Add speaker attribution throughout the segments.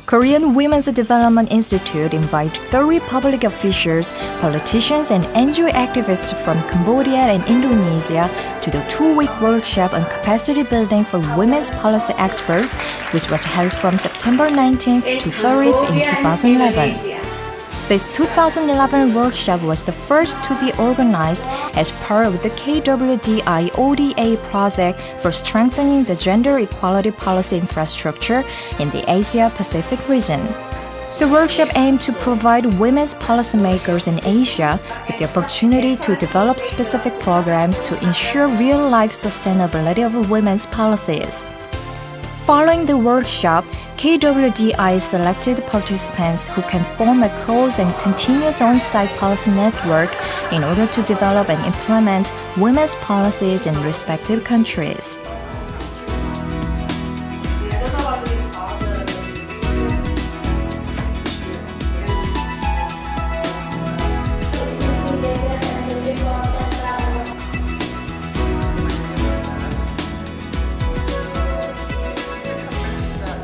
Speaker 1: Korean Women's Development Institute invited 30 public officials, politicians, and NGO activists from Cambodia and Indonesia to the 2-week workshop on capacity building for women's policy experts, which was held from September 19th to 30th in 2011. This 2011 workshop was the first to be organized as part of the KWDI ODA project for strengthening the gender equality policy infrastructure in the Asia-Pacific region. The workshop aimed to provide women's policymakers in Asia with the opportunity to develop specific programs to ensure real-life sustainability of women's policies. Following the workshop, KWDI selected participants who can form a close and continuous on-site policy network in order to develop and implement women's policies in respective countries.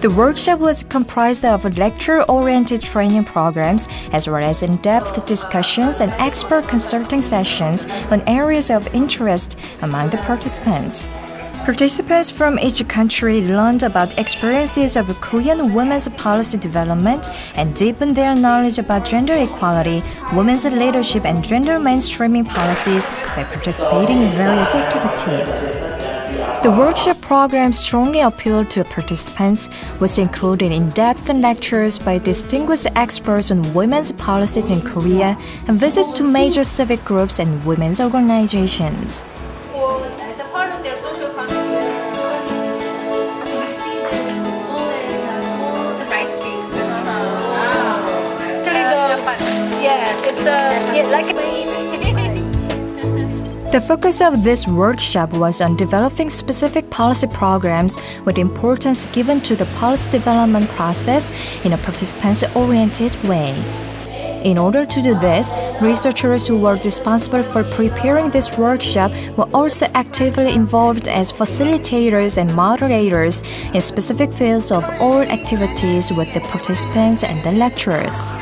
Speaker 1: The workshop was comprised of lecture-oriented training programs as well as in-depth discussions and expert consulting sessions on areas of interest among the participants. Participants from each country learned about experiences of Korean women's policy development and deepened their knowledge about gender equality, women's leadership, and gender mainstreaming policies by participating in various activities. The workshop program strongly appealed to participants, which included in-depth lectures by distinguished experts on women's policies in Korea and visits to major civic groups and women's organizations.
Speaker 2: As a part of their social contribution, you see the small rice cake. Actually, it's like
Speaker 1: The focus of this workshop was on developing specific policy programs with importance given to the policy development process in a participants-oriented way. In order to do this, researchers who were responsible for preparing this workshop were also actively involved as facilitators and moderators in specific fields of all activities with the participants and the lecturers.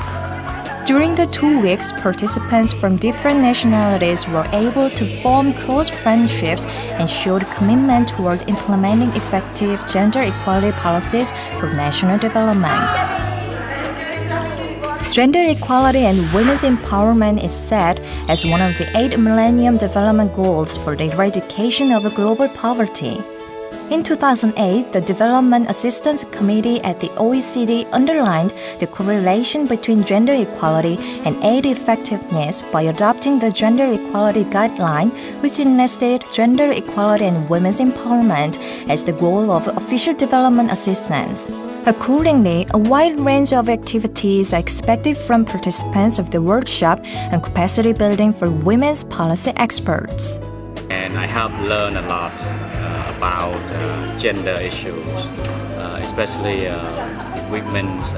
Speaker 1: During the 2 weeks, participants from different nationalities were able to form close friendships and showed commitment toward implementing effective gender equality policies for national development. Gender equality and women's empowerment is set as one of the 8 Millennium Development Goals for the eradication of global poverty. In 2008, the Development Assistance Committee at the OECD underlined the correlation between gender equality and aid effectiveness by adopting the Gender Equality Guideline, which enlisted gender equality and women's empowerment as the goal of official development assistance. Accordingly, a wide range of activities are expected from participants of the workshop on capacity building for women's policy experts.
Speaker 3: And I have learned a lot about gender issues, especially women's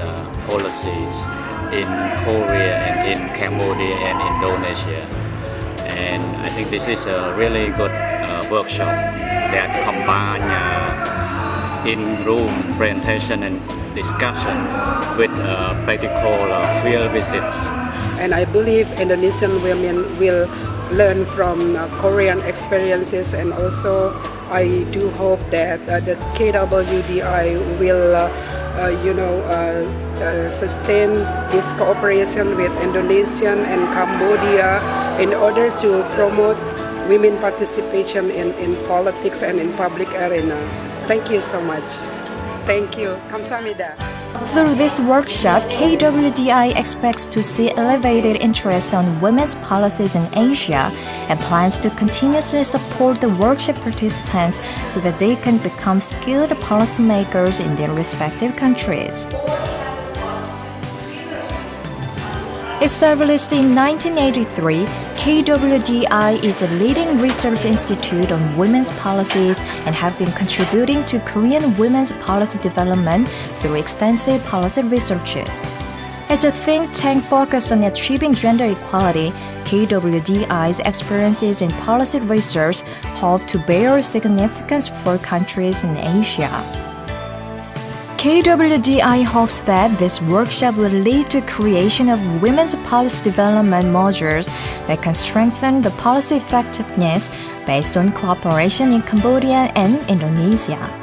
Speaker 3: policies in Korea and in Cambodia and Indonesia. And I think this is a really good workshop that combines in-room presentation and discussion with practical field visits.
Speaker 4: And I believe Indonesian women will learn from Korean experiences, and also I do hope that the KWDI will sustain its cooperation with Indonesian and Cambodia in order to promote women participation in politics and in public arena. Thank you so much. Thank you. 감사합니다.
Speaker 1: Through this workshop, KWDI expects to see elevated interest on women's policies in Asia and plans to continuously support the workshop participants so that they can become skilled policymakers in their respective countries. Established in 1983, KWDI is a leading research institute on women's policies and have been contributing to Korean women's policy development through extensive policy researches. As a think tank focused on achieving gender equality, KWDI's experiences in policy research hope to bear significance for countries in Asia. KWDI hopes that this workshop will lead to creation of women's policy development measures that can strengthen the policy effectiveness based on cooperation in Cambodia and Indonesia.